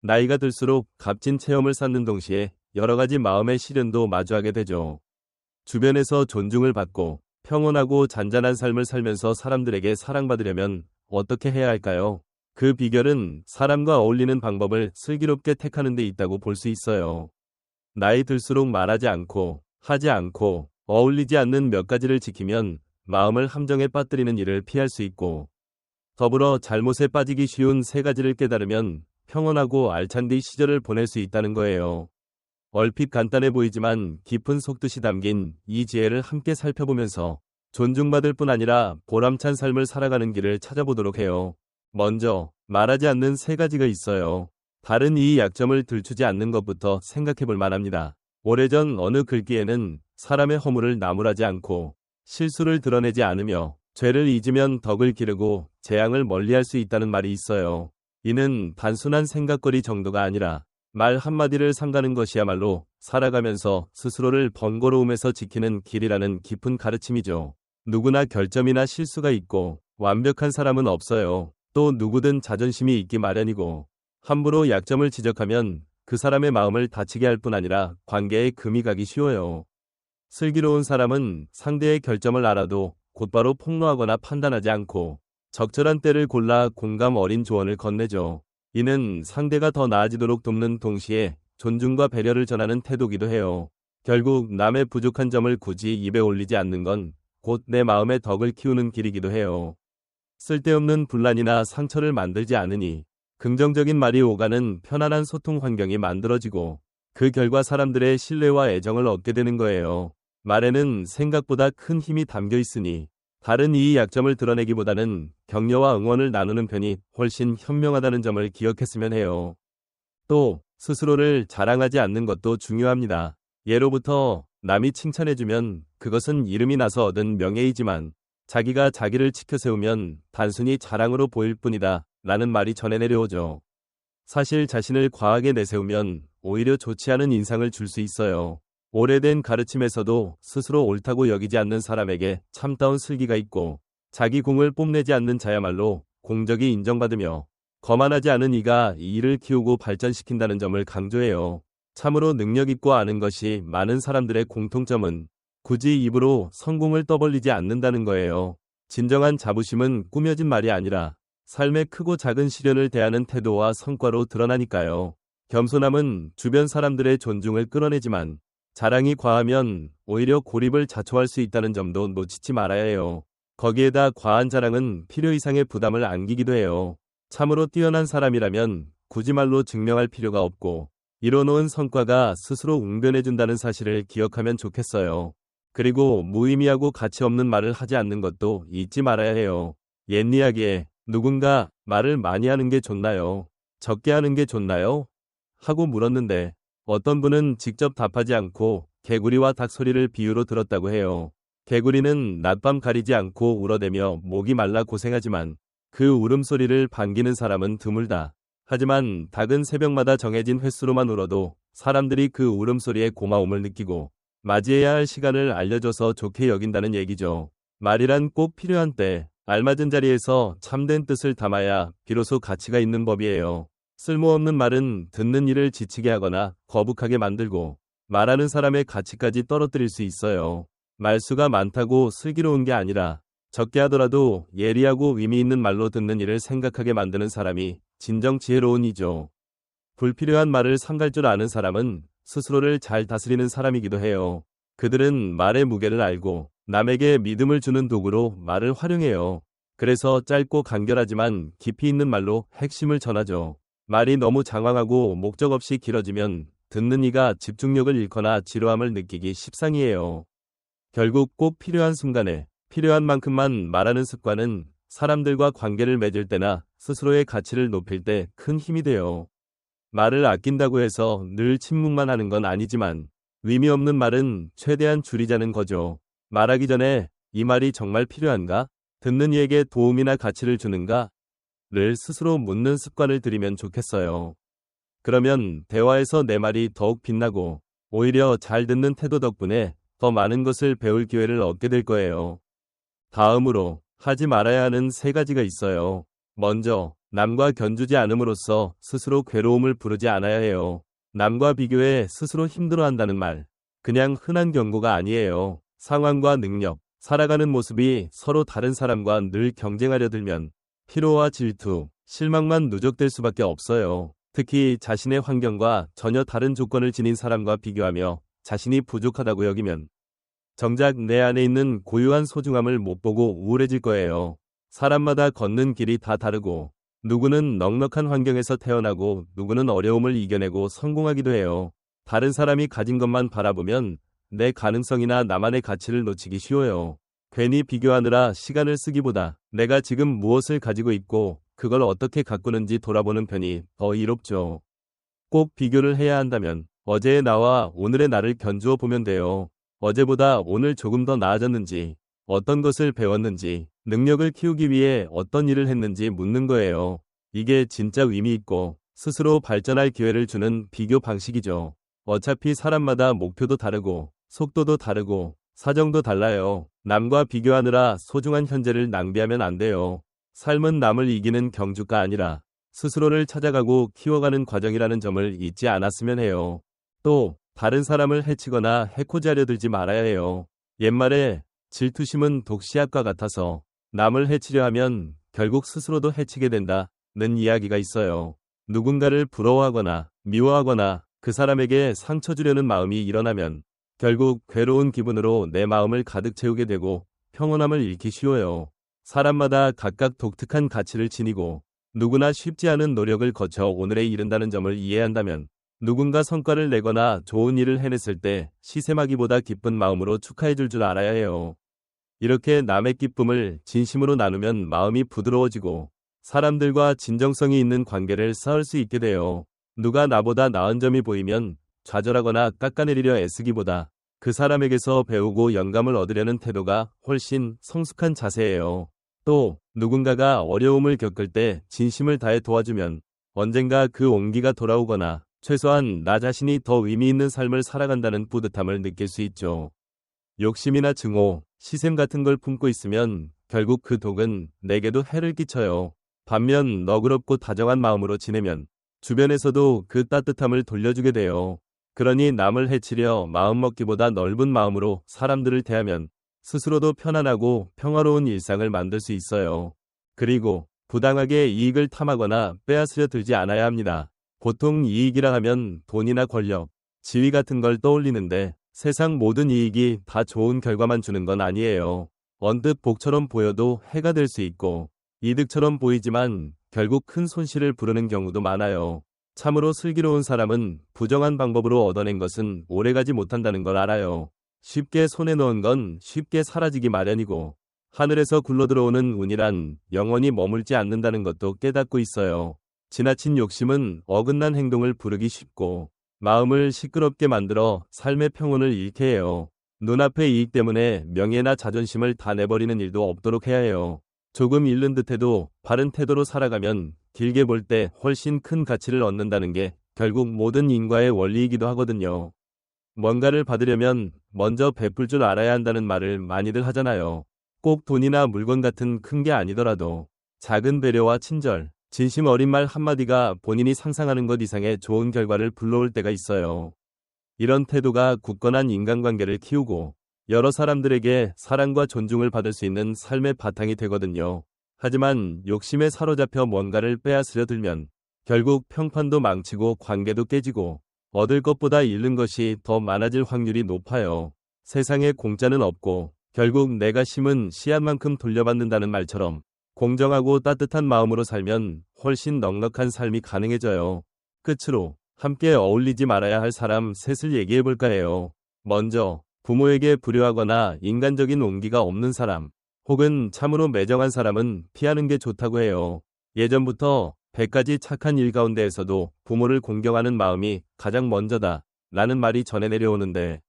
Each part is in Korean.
나이가 들수록 값진 체험을 쌓는 동시에 여러 가지 마음의 시련도 마주하게 되죠. 주변에서 존중을 받고 평온하고 잔잔한 삶을 살면서 사람들에게 사랑받으려면 어떻게 해야 할까요? 그 비결은 사람과 어울리는 방법을 슬기롭게 택하는 데 있다고 볼 수 있어요. 나이 들수록 말하지 않고 하지 않고 어울리지 않는 몇 가지를 지키면 마음을 함정에 빠뜨리는 일을 피할 수 있고, 더불어 잘못에 빠지기 쉬운 세 가지를 깨달으면 평온하고 알찬 뒤 시절을 보낼 수 있다는 거예요. 얼핏 간단해 보이지만 깊은 속뜻이 담긴 이 지혜를 함께 살펴보면서 존중받을 뿐 아니라 보람찬 삶을 살아가는 길을 찾아보도록 해요. 먼저 말하지 않는 세 가지가 있어요. 다른 이 약점을 들추지 않는 것부터 생각해 볼 만합니다. 오래전 어느 글귀에는 사람의 허물을 나무라지 않고 실수를 드러내지 않으며 죄를 잊으면 덕을 기르고 재앙을 멀리할 수 있다는 말이 있어요. 이는 단순한 생각거리 정도가 아니라 말 한마디를 삼가는 것이야말로 살아가면서 스스로를 번거로움에서 지키는 길이라는 깊은 가르침이죠. 누구나 결점이나 실수가 있고 완벽한 사람은 없어요. 또 누구든 자존심이 있기 마련이고, 함부로 약점을 지적하면 그 사람의 마음을 다치게 할 뿐 아니라 관계에 금이 가기 쉬워요. 슬기로운 사람은 상대의 결점을 알아도 곧바로 폭로하거나 판단하지 않고 적절한 때를 골라 공감 어린 조언을 건네죠. 이는 상대가 더 나아지도록 돕는 동시에 존중과 배려를 전하는 태도기도 해요. 결국 남의 부족한 점을 굳이 입에 올리지 않는 건 곧 내 마음의 덕을 키우는 길이기도 해요. 쓸데없는 분란이나 상처를 만들지 않으니 긍정적인 말이 오가는 편안한 소통 환경이 만들어지고, 그 결과 사람들의 신뢰와 애정을 얻게 되는 거예요. 말에는 생각보다 큰 힘이 담겨 있으니 다른 이의 약점을 드러내기보다는 격려와 응원을 나누는 편이 훨씬 현명하다는 점을 기억했으면 해요. 또 스스로를 자랑하지 않는 것도 중요합니다. 예로부터 남이 칭찬해주면 그것은 이름이 나서 얻은 명예이지만 자기가 자기를 치켜 세우면 단순히 자랑으로 보일 뿐이다 라는 말이 전해 내려오죠. 사실 자신을 과하게 내세우면 오히려 좋지 않은 인상을 줄 수 있어요. 오래된 가르침에서도 스스로 옳다고 여기지 않는 사람에게 참다운 슬기가 있고, 자기 공을 뽐내지 않는 자야말로 공적이 인정받으며 거만하지 않은 이가 이 일을 키우고 발전시킨다는 점을 강조해요. 참으로 능력 있고 아는 것이 많은 사람들의 공통점은 굳이 입으로 성공을 떠벌리지 않는다는 거예요. 진정한 자부심은 꾸며진 말이 아니라 삶의 크고 작은 시련을 대하는 태도와 성과로 드러나니까요. 겸손함은 주변 사람들의 존중을 끌어내지만 자랑이 과하면 오히려 고립을 자초할 수 있다는 점도 놓치지 말아야 해요. 거기에다 과한 자랑은 필요 이상의 부담을 안기기도 해요. 참으로 뛰어난 사람이라면 굳이 말로 증명할 필요가 없고, 이뤄놓은 성과가 스스로 웅변해준다는 사실을 기억하면 좋겠어요. 그리고 무의미하고 가치 없는 말을 하지 않는 것도 잊지 말아야 해요. 옛 이야기에 누군가 말을 많이 하는 게 좋나요? 적게 하는 게 좋나요? 하고 물었는데 어떤 분은 직접 답하지 않고 개구리와 닭 소리를 비유로 들었다고 해요. 개구리는 낮밤 가리지 않고 울어대며 목이 말라 고생하지만 그 울음소리를 반기는 사람은 드물다. 하지만 닭은 새벽마다 정해진 횟수로만 울어도 사람들이 그 울음소리에 고마움을 느끼고 맞이해야 할 시간을 알려줘서 좋게 여긴다는 얘기죠. 말이란 꼭 필요한 때, 알맞은 자리에서 참된 뜻을 담아야 비로소 가치가 있는 법이에요. 쓸모없는 말은 듣는 이를 지치게 하거나 거북하게 만들고 말하는 사람의 가치까지 떨어뜨릴 수 있어요. 말수가 많다고 슬기로운 게 아니라 적게 하더라도 예리하고 의미 있는 말로 듣는 이를 생각하게 만드는 사람이 진정 지혜로운 이죠. 불필요한 말을 삼갈 줄 아는 사람은 스스로를 잘 다스리는 사람이기도 해요. 그들은 말의 무게를 알고 남에게 믿음을 주는 도구로 말을 활용해요. 그래서 짧고 간결하지만 깊이 있는 말로 핵심을 전하죠. 말이 너무 장황하고 목적 없이 길어지면 듣는 이가 집중력을 잃거나 지루함을 느끼기 십상이에요. 결국 꼭 필요한 순간에 필요한 만큼만 말하는 습관은 사람들과 관계를 맺을 때나 스스로의 가치를 높일 때 큰 힘이 돼요. 말을 아낀다고 해서 늘 침묵만 하는 건 아니지만 의미 없는 말은 최대한 줄이자는 거죠. 말하기 전에 이 말이 정말 필요한가? 듣는 이에게 도움이나 가치를 주는가? 를 스스로 묻는 습관을 들이면 좋겠어요. 그러면 대화에서 내 말이 더욱 빛나고 오히려 잘 듣는 태도 덕분에 더 많은 것을 배울 기회를 얻게 될 거예요. 다음으로 하지 말아야 하는 세 가지가 있어요. 먼저 남과 견주지 않음으로써 스스로 괴로움을 부르지 않아야 해요. 남과 비교해 스스로 힘들어한다는 말, 그냥 흔한 경고가 아니에요. 상황과 능력, 살아가는 모습이 서로 다른 사람과 늘 경쟁하려 들면 피로와 질투, 실망만 누적될 수밖에 없어요. 특히 자신의 환경과 전혀 다른 조건을 지닌 사람과 비교하며 자신이 부족하다고 여기면 정작 내 안에 있는 고유한 소중함을 못 보고 우울해질 거예요. 사람마다 걷는 길이 다 다르고 누구는 넉넉한 환경에서 태어나고 누구는 어려움을 이겨내고 성공하기도 해요. 다른 사람이 가진 것만 바라보면 내 가능성이나 나만의 가치를 놓치기 쉬워요. 괜히 비교하느라 시간을 쓰기보다 내가 지금 무엇을 가지고 있고 그걸 어떻게 가꾸는지 돌아보는 편이 더 이롭죠. 꼭 비교를 해야 한다면 어제의 나와 오늘의 나를 견주어 보면 돼요. 어제보다 오늘 조금 더 나아졌는지, 어떤 것을 배웠는지, 능력을 키우기 위해 어떤 일을 했는지 묻는 거예요. 이게 진짜 의미 있고 스스로 발전할 기회를 주는 비교 방식이죠. 어차피 사람마다 목표도 다르고 속도도 다르고 사정도 달라요. 남과 비교하느라 소중한 현재를 낭비하면 안 돼요. 삶은 남을 이기는 경주가 아니라 스스로를 찾아가고 키워가는 과정이라는 점을 잊지 않았으면 해요. 또 다른 사람을 해치거나 해코지하려 들지 말아야 해요. 옛말에 질투심은 독시약과 같아서 남을 해치려 하면 결국 스스로도 해치게 된다는 이야기가 있어요. 누군가를 부러워하거나 미워하거나 그 사람에게 상처 주려는 마음이 일어나면 결국 괴로운 기분으로 내 마음을 가득 채우게 되고 평온함을 잃기 쉬워요. 사람마다 각각 독특한 가치를 지니고 누구나 쉽지 않은 노력을 거쳐 오늘에 이른다는 점을 이해한다면 누군가 성과를 내거나 좋은 일을 해냈을 때 시샘하기보다 기쁜 마음으로 축하해줄 줄 알아야 해요. 이렇게 남의 기쁨을 진심으로 나누면 마음이 부드러워지고 사람들과 진정성이 있는 관계를 쌓을 수 있게 돼요. 누가 나보다 나은 점이 보이면 좌절하거나 깎아내리려 애쓰기보다 그 사람에게서 배우고 영감을 얻으려는 태도가 훨씬 성숙한 자세예요. 또 누군가가 어려움을 겪을 때 진심을 다해 도와주면 언젠가 그 온기가 돌아오거나 최소한 나 자신이 더 의미 있는 삶을 살아간다는 뿌듯함을 느낄 수 있죠. 욕심이나 증오, 시샘 같은 걸 품고 있으면 결국 그 독은 내게도 해를 끼쳐요. 반면 너그럽고 다정한 마음으로 지내면 주변에서도 그 따뜻함을 돌려주게 돼요. 그러니 남을 해치려 마음먹기보다 넓은 마음으로 사람들을 대하면 스스로도 편안하고 평화로운 일상을 만들 수 있어요. 그리고 부당하게 이익을 탐하거나 빼앗으려 들지 않아야 합니다. 보통 이익이라 하면 돈이나 권력, 지위 같은 걸 떠올리는데 세상 모든 이익이 다 좋은 결과만 주는 건 아니에요. 언뜻 복처럼 보여도 해가 될 수 있고 이득처럼 보이지만 결국 큰 손실을 부르는 경우도 많아요. 참으로 슬기로운 사람은 부정한 방법으로 얻어낸 것은 오래가지 못한다는 걸 알아요. 쉽게 손에 넣은 건 쉽게 사라지기 마련이고 하늘에서 굴러들어오는 운이란 영원히 머물지 않는다는 것도 깨닫고 있어요. 지나친 욕심은 어긋난 행동을 부르기 쉽고 마음을 시끄럽게 만들어 삶의 평온을 잃게 해요. 눈앞의 이익 때문에 명예나 자존심을 다 내버리는 일도 없도록 해야 해요. 조금 잃는 듯해도 바른 태도로 살아가면 길게 볼 때 훨씬 큰 가치를 얻는다는 게 결국 모든 인과의 원리이기도 하거든요. 뭔가를 받으려면 먼저 베풀 줄 알아야 한다는 말을 많이들 하잖아요. 꼭 돈이나 물건 같은 큰 게 아니더라도 작은 배려와 친절, 진심 어린 말 한마디가 본인이 상상하는 것 이상의 좋은 결과를 불러올 때가 있어요. 이런 태도가 굳건한 인간관계를 키우고 여러 사람들에게 사랑과 존중을 받을 수 있는 삶의 바탕이 되거든요. 하지만 욕심에 사로잡혀 뭔가를 빼앗으려 들면 결국 평판도 망치고 관계도 깨지고 얻을 것보다 잃는 것이 더 많아질 확률이 높아요. 세상에 공짜는 없고 결국 내가 심은 씨앗만큼 돌려받는다는 말처럼 공정하고 따뜻한 마음으로 살면 훨씬 넉넉한 삶이 가능해져요. 끝으로 함께 어울리지 말아야 할 사람 셋을 얘기해 볼까 해요. 먼저 부모에게 불효하거나 인간적인 온기가 없는 사람, 혹은 참으로 매정한 사람은 피하는 게 좋다고 해요. 예전부터 100가지 착한 일 가운데에서도 부모를 공경하는 마음이 가장 먼저다 라는 말이 전해 내려오는데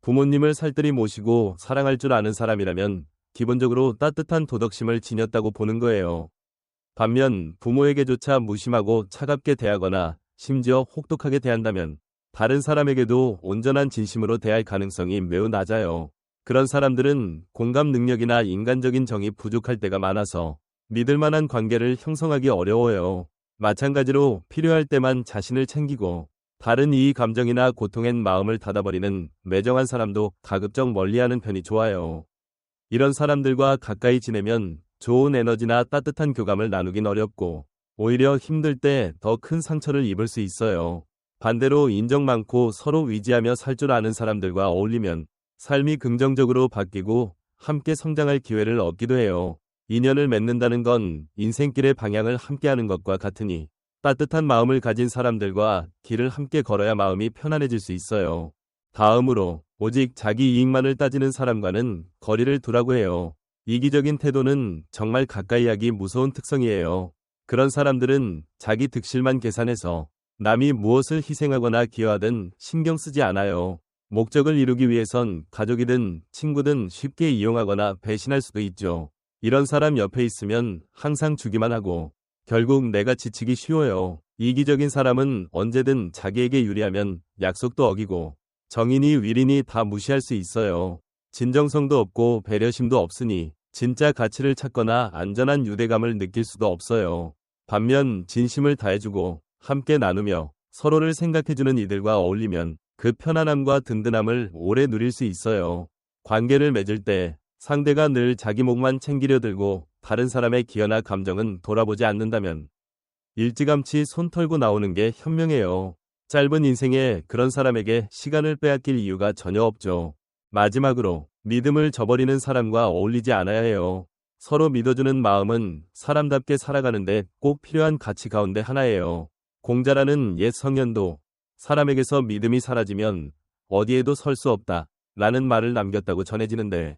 부모님을 살뜰히 모시고 사랑할 줄 아는 사람이라면 기본적으로 따뜻한 도덕심을 지녔다고 보는 거예요. 반면 부모에게조차 무심하고 차갑게 대하거나 심지어 혹독하게 대한다면 다른 사람에게도 온전한 진심으로 대할 가능성이 매우 낮아요. 그런 사람들은 공감 능력이나 인간적인 정이 부족할 때가 많아서 믿을 만한 관계를 형성하기 어려워요. 마찬가지로 필요할 때만 자신을 챙기고 다른 이의 감정이나 고통엔 마음을 닫아버리는 매정한 사람도 가급적 멀리하는 편이 좋아요. 이런 사람들과 가까이 지내면 좋은 에너지나 따뜻한 교감을 나누긴 어렵고 오히려 힘들 때 더 큰 상처를 입을 수 있어요. 반대로 인정 많고 서로 위지하며 살 줄 아는 사람들과 어울리면 삶이 긍정적으로 바뀌고 함께 성장할 기회를 얻기도 해요. 인연을 맺는다는 건 인생길의 방향을 함께하는 것과 같으니 따뜻한 마음을 가진 사람들과 길을 함께 걸어야 마음이 편안해질 수 있어요. 다음으로 오직 자기 이익만을 따지는 사람과는 거리를 두라고 해요. 이기적인 태도는 정말 가까이 하기 무서운 특성이에요. 그런 사람들은 자기 득실만 계산해서 남이 무엇을 희생하거나 기여하든 신경 쓰지 않아요. 목적을 이루기 위해선 가족이든 친구든 쉽게 이용하거나 배신할 수도 있죠. 이런 사람 옆에 있으면 항상 주기만 하고 결국 내가 지치기 쉬워요. 이기적인 사람은 언제든 자기에게 유리하면 약속도 어기고 정인이 위린이 다 무시할 수 있어요. 진정성도 없고 배려심도 없으니 진짜 가치를 찾거나 안전한 유대감을 느낄 수도 없어요. 반면 진심을 다해주고 함께 나누며 서로를 생각해주는 이들과 어울리면 그 편안함과 든든함을 오래 누릴 수 있어요. 관계를 맺을 때 상대가 늘 자기 몫만 챙기려 들고 다른 사람의 기여나 감정은 돌아보지 않는다면 일찌감치 손 털고 나오는 게 현명해요. 짧은 인생에 그런 사람에게 시간을 빼앗길 이유가 전혀 없죠. 마지막으로 믿음을 저버리는 사람과 어울리지 않아야 해요. 서로 믿어주는 마음은 사람답게 살아가는데 꼭 필요한 가치 가운데 하나예요. 공자라는 옛 성현도 사람에게서 믿음이 사라지면 어디에도 설 수 없다 라는 말을 남겼다고 전해지는데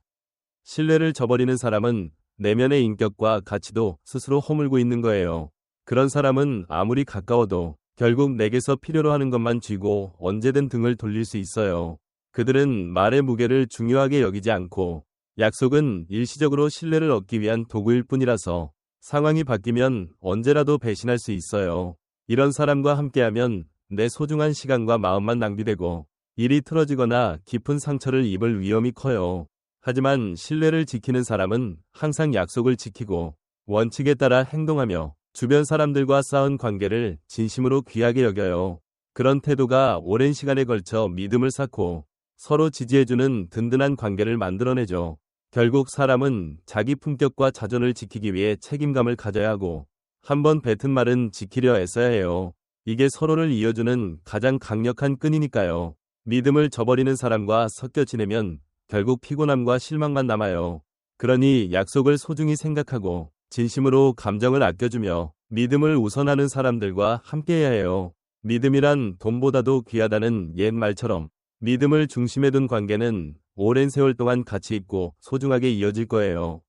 신뢰를 저버리는 사람은 내면의 인격과 가치도 스스로 허물고 있는 거예요. 그런 사람은 아무리 가까워도 결국 내게서 필요로 하는 것만 쥐고 언제든 등을 돌릴 수 있어요. 그들은 말의 무게를 중요하게 여기지 않고 약속은 일시적으로 신뢰를 얻기 위한 도구일 뿐이라서 상황이 바뀌면 언제라도 배신할 수 있어요. 이런 사람과 함께하면 내 소중한 시간과 마음만 낭비되고 일이 틀어지거나 깊은 상처를 입을 위험이 커요. 하지만 신뢰를 지키는 사람은 항상 약속을 지키고 원칙에 따라 행동하며 주변 사람들과 쌓은 관계를 진심으로 귀하게 여겨요. 그런 태도가 오랜 시간에 걸쳐 믿음을 쌓고 서로 지지해주는 든든한 관계를 만들어내죠. 결국 사람은 자기 품격과 자존을 지키기 위해 책임감을 가져야 하고 한번 뱉은 말은 지키려 애써야 해요. 이게 서로를 이어주는 가장 강력한 끈이니까요. 믿음을 저버리는 사람과 섞여 지내면 결국 피곤함과 실망만 남아요. 그러니 약속을 소중히 생각하고 진심으로 감정을 아껴주며 믿음을 우선하는 사람들과 함께해야 해요. 믿음이란 돈보다도 귀하다는 옛 말처럼 믿음을 중심에 둔 관계는 오랜 세월 동안 가치 있고 소중하게 이어질 거예요.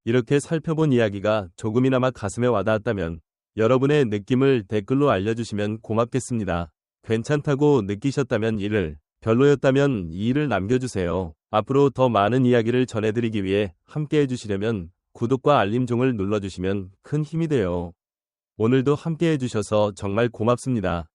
이렇게 살펴본 이야기가 조금이나마 가슴에 와닿았다면 여러분의 느낌을 댓글로 알려주시면 고맙겠습니다. 괜찮다고 느끼셨다면 1을, 별로였다면 2를 남겨주세요. 앞으로 더 많은 이야기를 전해드리기 위해 함께 해주시려면 구독과 알림종을 눌러주시면 큰 힘이 돼요. 오늘도 함께 해주셔서 정말 고맙습니다.